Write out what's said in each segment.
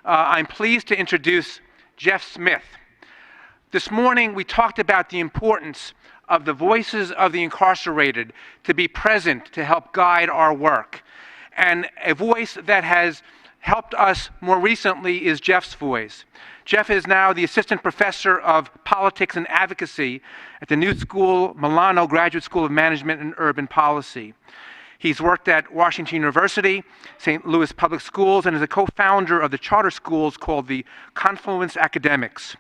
I'm pleased to introduce Jeff Smith. This morning we talked about the importance of the voices of the incarcerated to be present to help guide our work. And a voice that has helped us more recently is Jeff's voice. Jeff is now the assistant professor of politics and advocacy at the new school, Milano Graduate School of Management and Urban Policy. He's worked at Washington University, St. Louis Public Schools, and is a co-founder of the charter schools called the Confluence Academics.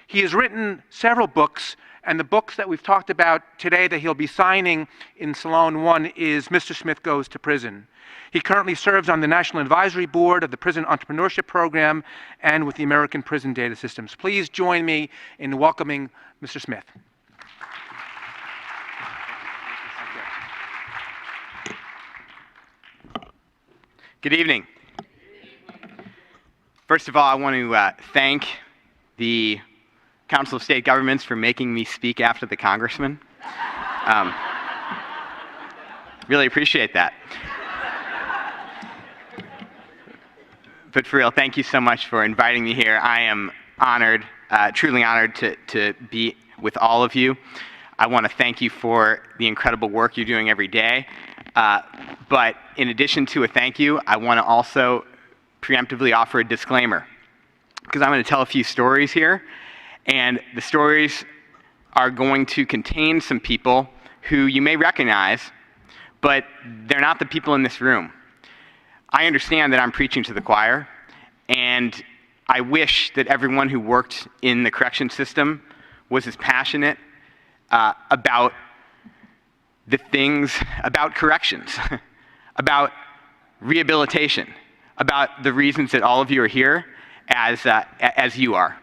He has written several books, and the books that we've talked about today that he'll be signing in Salone 1 is Mr. Smith Goes to Prison. He currently serves on the National Advisory Board of the Prison Entrepreneurship Program and with the American Prison Data Systems. Please join me in welcoming Mr. Smith. Good evening. First of all, I want to thank the Council of State Governments for making me speak after the congressman. Really appreciate that. But for real, thank you so much for inviting me here. I am honored, truly honored to be with all of you. I want to thank you for the incredible work you're doing every day. But in addition to a thank you, I want to also preemptively offer a disclaimer, because I'm going to tell a few stories here, and the stories are going to contain some people who you may recognize, but they're not the people in this room. I understand that I'm preaching to the choir, and I wish that everyone who worked in the correction system was as passionate about the things, about corrections, about rehabilitation, about the reasons that all of you are here as you are.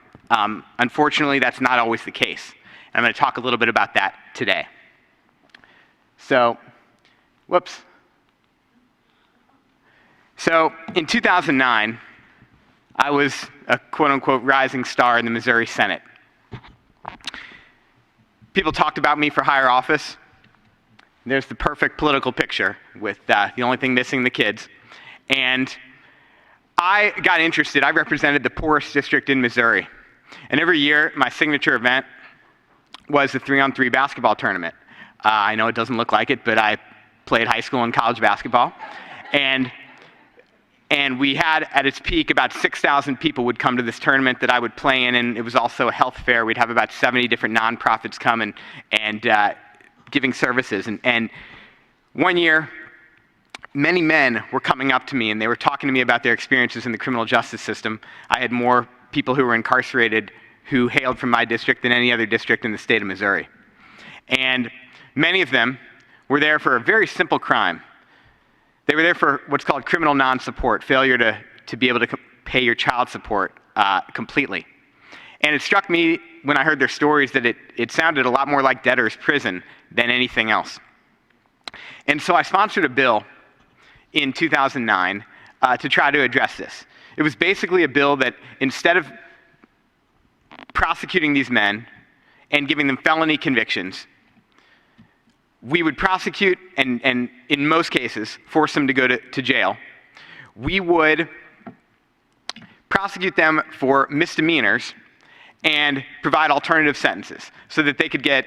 Unfortunately, that's not always the case. And I'm going to talk a little bit about that today. So, whoops. So, in 2009, I was a quote-unquote rising star in the Missouri Senate. People talked about me for higher office. There's the perfect political picture with the only thing missing, the kids. And I got interested. I represented the poorest district in Missouri. And every year, my signature event was the 3-on-3 basketball tournament. I know it doesn't look like it, but I played high school and college basketball. And we had, at its peak, about 6,000 people would come to this tournament that I would play in, and it was also a health fair. We'd have about 70 different nonprofits come and giving services. And one year, many men were coming up to me, and they were talking to me about their experiences in the criminal justice system. I had more people who were incarcerated who hailed from my district than any other district in the state of Missouri. And many of them were there for a very simple crime. They were there for what's called criminal non-support, failure to be able to pay your child support completely. And it struck me when I heard their stories that it sounded a lot more like debtor's prison than anything else. And so I sponsored a bill in 2009 to try to address this. It was basically a bill that instead of prosecuting these men and giving them felony convictions, we would prosecute and in most cases, force them to go to jail. We would prosecute them for misdemeanors and provide alternative sentences so that they could get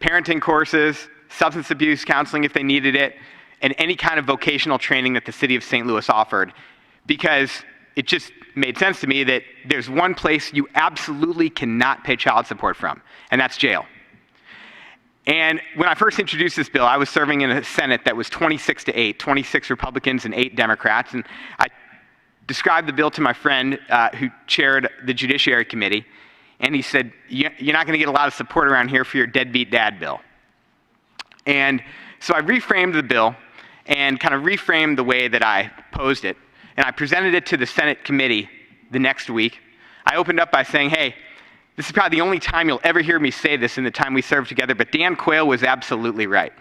parenting courses, substance abuse counseling if they needed it, and any kind of vocational training that the city of St. Louis offered. Because it just made sense to me that there's one place you absolutely cannot pay child support from, and that's jail. And when I first introduced this bill, I was serving in a Senate that was 26-8, 26 Republicans and 8 Democrats, and I described the bill to my friend who chaired the Judiciary Committee, and he said, you're not going to get a lot of support around here for your deadbeat dad bill. And so I reframed the bill and kind of reframed the way that I posed it, and I presented it to the Senate committee the next week. I opened up by saying, hey, this is probably the only time you'll ever hear me say this in the time we served together, but Dan Quayle was absolutely right.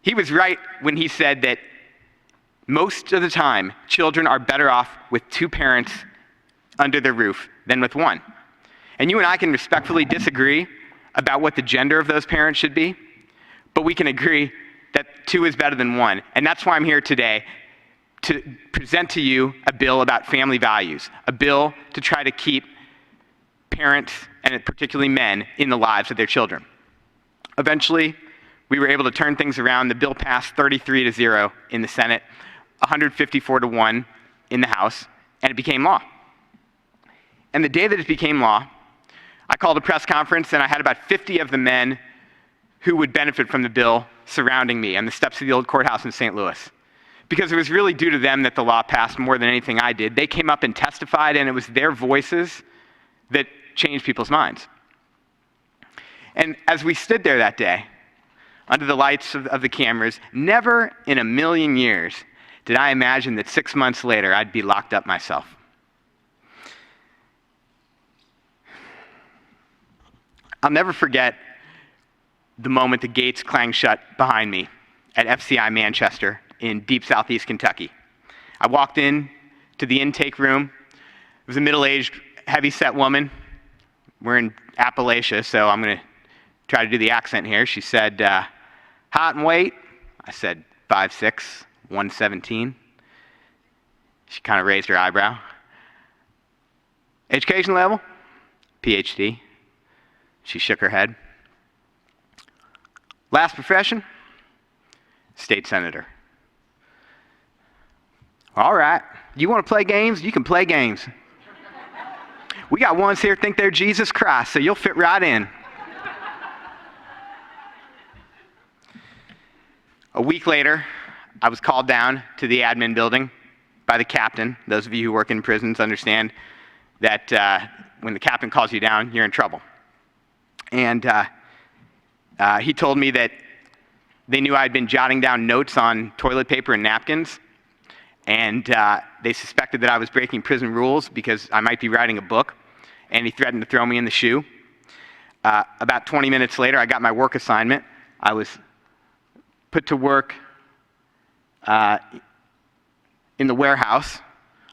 He was right when he said that most of the time, children are better off with 2 parents under their roof than with 1. And you and I can respectfully disagree about what the gender of those parents should be, but we can agree that 2 is better than 1. And that's why I'm here today, to present to you a bill about family values, a bill to try to keep parents, and particularly men, in the lives of their children. Eventually, we were able to turn things around. The bill passed 33-0 in the Senate, 154-1 in the House, and it became law. And the day that it became law, I called a press conference, and I had about 50 of the men who would benefit from the bill surrounding me on the steps of the old courthouse in St. Louis. Because it was really due to them that the law passed more than anything I did. They came up and testified, and it was their voices that changed people's minds. And as we stood there that day, under the lights of the cameras, never in a million years did I imagine that 6 months later I'd be locked up myself. I'll never forget the moment the gates clanged shut behind me at FCI Manchester in deep southeast Kentucky. I walked in to the intake room. It was a middle-aged, heavy-set woman. We're in Appalachia, so I'm going to try to do the accent here. She said, "Height and weight?" I said, 5'6", 117. She kind of raised her eyebrow. "Education level?" "PhD." She shook her head. "Last profession?" "State senator." "All right. You want to play games? You can play games. We got ones here think they're Jesus Christ, so you'll fit right in." A week later, I was called down to the admin building by the captain. Those of you who work in prisons understand that when the captain calls you down, you're in trouble. And he told me that they knew I had been jotting down notes on toilet paper and napkins, and they suspected that I was breaking prison rules because I might be writing a book, and he threatened to throw me in the shoe. About 20 minutes later, I got my work assignment. I was put to work in the warehouse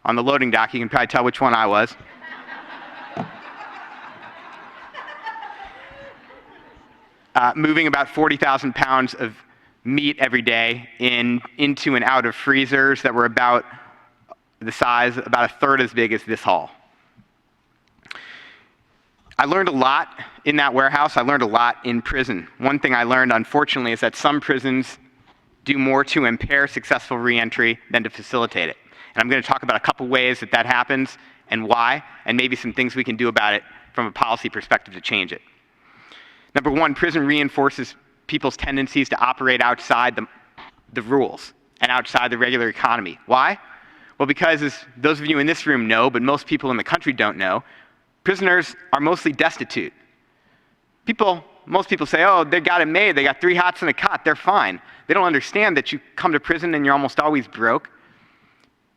on the loading dock. You can probably tell which one I was. Moving about 40,000 pounds of meat every day into and out of freezers that were about the size, about a third as big as this hall. I learned a lot in that warehouse. I learned a lot in prison. One thing I learned, unfortunately, is that some prisons do more to impair successful reentry than to facilitate it. And I'm going to talk about a couple ways that that happens and why, and maybe some things we can do about it from a policy perspective to change it. Number one, prison reinforces people's tendencies to operate outside the rules and outside the regular economy. Why? Well, because as those of you in this room know, but most people in the country don't know, prisoners are mostly destitute. Most people say, "Oh, they got it made. They got 3 hots and a cot. They're fine." They don't understand that you come to prison and you're almost always broke,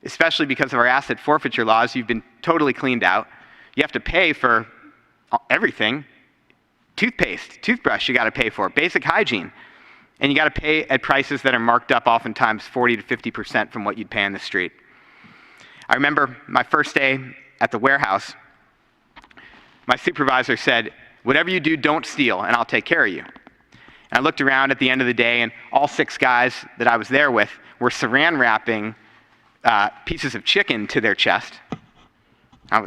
especially because of our asset forfeiture laws. You've been totally cleaned out. You have to pay for everything. Toothpaste, toothbrush, you got to pay for. Basic hygiene. And you got to pay at prices that are marked up oftentimes 40 to 50% from what you'd pay on the street. I remember my first day at the warehouse, my supervisor said, "Whatever you do, don't steal, and I'll take care of you." And I looked around at the end of the day, and all 6 guys that I was there with were saran wrapping pieces of chicken to their chest. I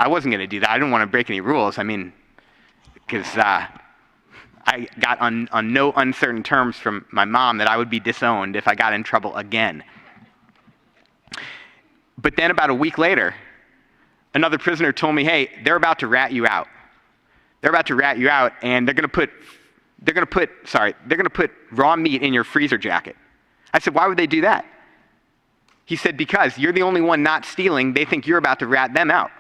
wasn't going to do that. I didn't want to break any rules. I mean, because I got on no uncertain terms from my mom that I would be disowned if I got in trouble again. But then about a week later, another prisoner told me, "Hey, they're about to rat you out. They're about to rat you out, and they're going to put raw meat in your freezer jacket." I said, "Why would they do that?" He said, "Because you're the only one not stealing. They think you're about to rat them out."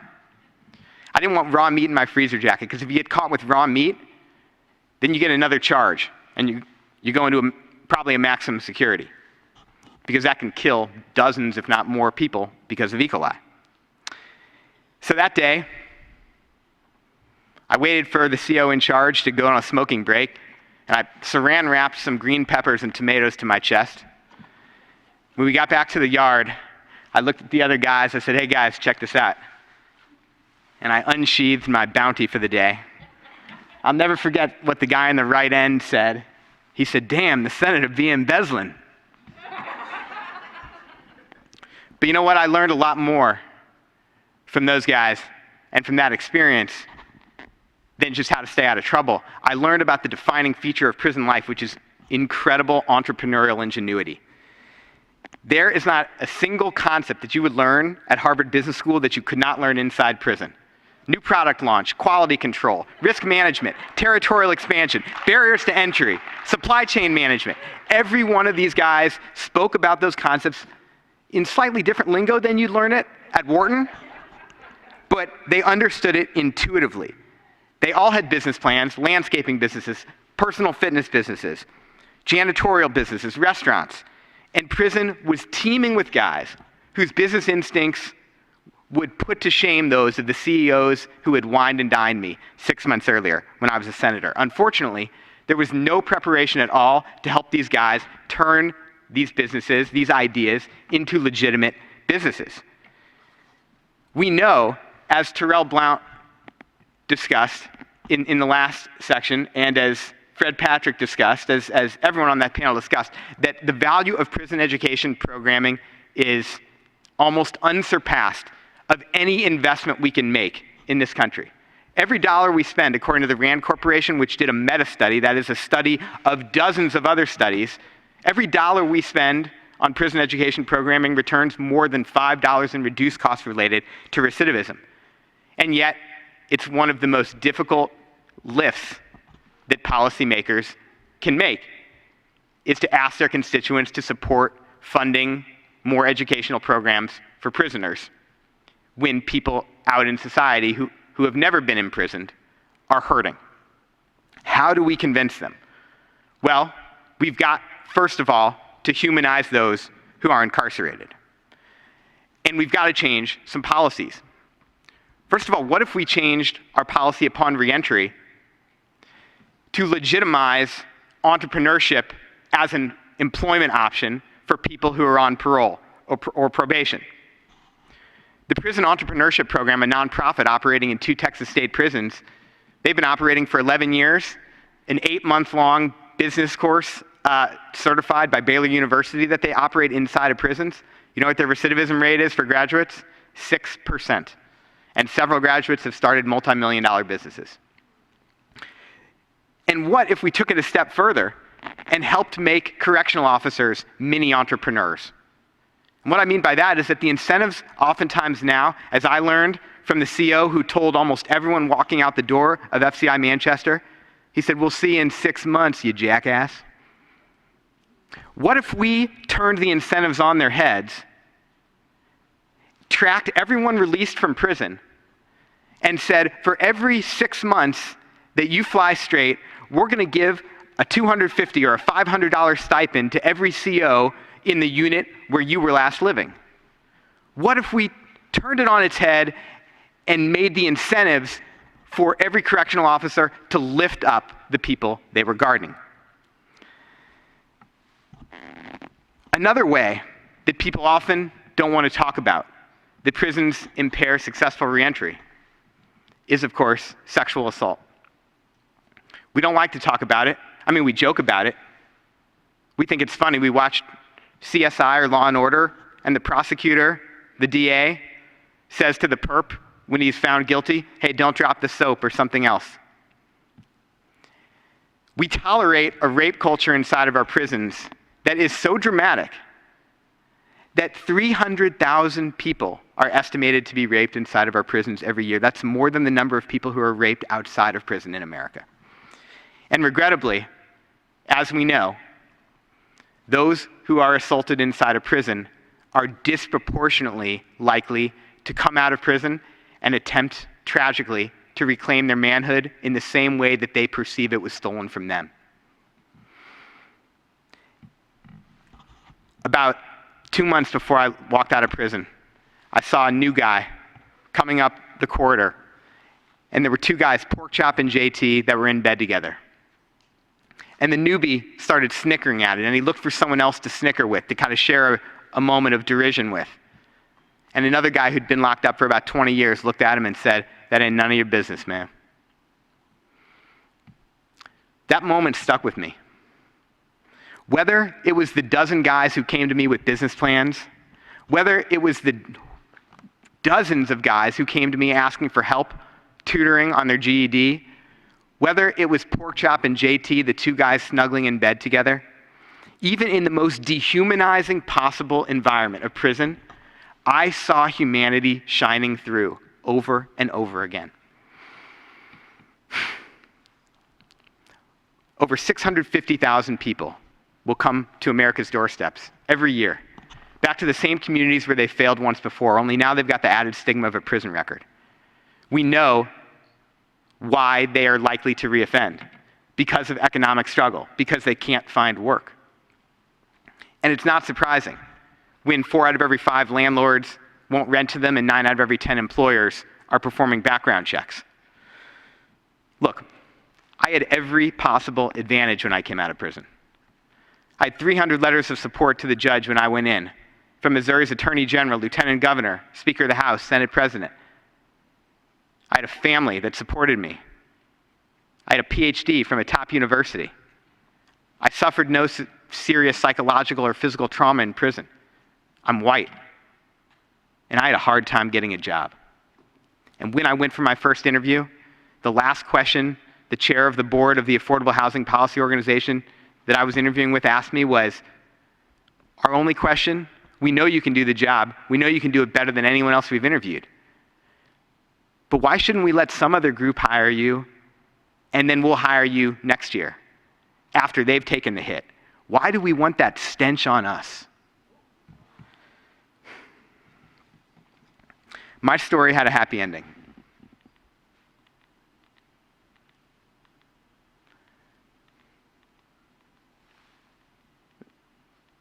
I didn't want raw meat in my freezer jacket, because if you get caught with raw meat, then you get another charge, and you go into probably a maximum security, because that can kill dozens, if not more, people because of E. coli. So that day, I waited for the CO in charge to go on a smoking break, and I saran wrapped some green peppers and tomatoes to my chest. When we got back to the yard, I looked at the other guys. I said, "Hey guys, check this out." And I unsheathed my bounty for the day. I'll never forget what the guy on the right end said. He said, "Damn, the Senate would be embezzling." But you know what? I learned a lot more from those guys and from that experience than just how to stay out of trouble. I learned about the defining feature of prison life, which is incredible entrepreneurial ingenuity. There is not a single concept that you would learn at Harvard Business School that you could not learn inside prison. New product launch, quality control, risk management, territorial expansion, barriers to entry, supply chain management. Every one of these guys spoke about those concepts in slightly different lingo than you'd learn it at Wharton, but they understood it intuitively. They all had business plans, landscaping businesses, personal fitness businesses, janitorial businesses, restaurants. And prison was teeming with guys whose business instincts would put to shame those of the CEOs who had wined and dined me 6 months earlier when I was a senator. Unfortunately, there was no preparation at all to help these guys turn these businesses, these ideas, into legitimate businesses. We know, as Terrell Blount discussed in the last section, and as Fred Patrick discussed, as everyone on that panel discussed, that the value of prison education programming is almost unsurpassed of any investment we can make in this country. Every dollar we spend, according to the Rand Corporation, which did a meta-study, that is a study of dozens of other studies, every dollar we spend on prison education programming returns more than $5 in reduced costs related to recidivism. And yet, it's one of the most difficult lifts that policymakers can make, is to ask their constituents to support funding more educational programs for prisoners when people out in society who have never been imprisoned are hurting. How do we convince them? Well, we've got, first of all, to humanize those who are incarcerated. And we've got to change some policies. First of all, what if we changed our policy upon reentry to legitimize entrepreneurship as an employment option for people who are on parole or probation? The Prison Entrepreneurship Program, a nonprofit operating in 2 Texas state prisons, they've been operating for 11 years, an 8-month-long business course certified by Baylor University that they operate inside of prisons. You know what their recidivism rate is for graduates? 6%. And several graduates have started multi-million-dollar businesses. And what if we took it a step further and helped make correctional officers mini entrepreneurs? And what I mean by that is that the incentives oftentimes now, as I learned from the CO who told almost everyone walking out the door of FCI Manchester, he said, "We'll see you in 6 months, you jackass." What if we turned the incentives on their heads, tracked everyone released from prison, and said, for every 6 months that you fly straight, we're going to give a $250 or a $500 stipend to every CO in the unit where you were last living? What if we turned it on its head and made the incentives for every correctional officer to lift up the people they were guarding? Another way that people often don't want to talk about that prisons impair successful reentry is, of course, sexual assault. We don't like to talk about it. I mean, we joke about it. We think it's funny. We watched CSI or Law and Order, and the prosecutor, the DA, says to the perp when he's found guilty, "Hey, don't drop the soap," or something else. We tolerate a rape culture inside of our prisons that is so dramatic that 300,000 people are estimated to be raped inside of our prisons every year. That's more than the number of people who are raped outside of prison in America. And regrettably, as we know, those who are assaulted inside of prison are disproportionately likely to come out of prison and attempt, tragically, to reclaim their manhood in the same way that they perceive it was stolen from them. About 2 months before I walked out of prison, I saw a new guy coming up the corridor, and there were 2 guys, Porkchop and JT, that were in bed together. And the newbie started snickering at it, and he looked for someone else to snicker with, to kind of share a moment of derision with. And another guy who'd been locked up for about 20 years looked at him and said, "That ain't none of your business, man." That moment stuck with me. Whether it was the dozen guys who came to me with business plans, Whether it was the dozens of guys who came to me asking for help tutoring on their GED, whether it was Porkchop and JT, the two guys snuggling in bed together, even in the most dehumanizing possible environment of prison, I saw humanity shining through over and over again. Over 650,000 people will come to America's doorsteps every year, back to the same communities where they failed once before, only now they've got the added stigma of a prison record. We know why they are likely to reoffend, because of economic struggle, because they can't find work. And it's not surprising when 4 out of every 5 landlords won't rent to them and 9 out of every 10 employers are performing background checks. Look, I had every possible advantage when I came out of prison. I had 300 letters of support to the judge when I went in, from Missouri's Attorney General, Lieutenant Governor, Speaker of the House, Senate President. I had a family that supported me. I had a PhD from a top university. I suffered no serious psychological or physical trauma in prison. I'm white. And I had a hard time getting a job. And when I went for my first interview, the last question the chair of the board of the Affordable Housing Policy Organization that I was interviewing with asked me was, our only question, we know you can do the job. We know you can do it better than anyone else we've interviewed. But why shouldn't we let some other group hire you, and then we'll hire you next year after they've taken the hit? Why do we want that stench on us? My story had a happy ending.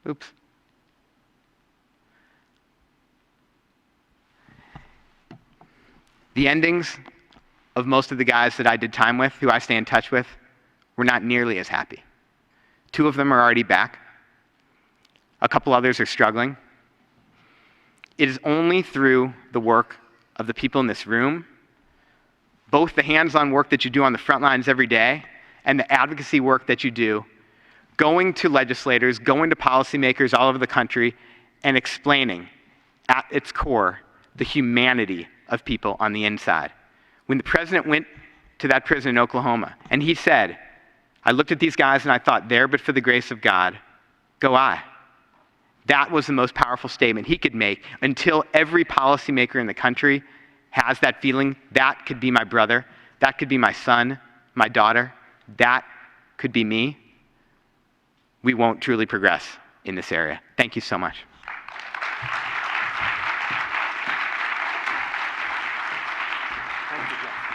Oops. The endings of most of the guys that I did time with, who I stay in touch with, were not nearly as happy. 2 of them are already back. A couple others are struggling. It is only through the work of the people in this room, both the hands-on work that you do on the front lines every day and the advocacy work that you do, going to legislators, going to policymakers all over the country, and explaining at its core the humanity of people on the inside. When the president went to that prison in Oklahoma and he said, I looked at these guys and I thought, there but for the grace of God, go I. That was the most powerful statement he could make until every policymaker in the country has that feeling. That could be my brother. That could be my son, my daughter. That could be me. We won't truly progress in this area. Thank you so much. Thank you, Jeff.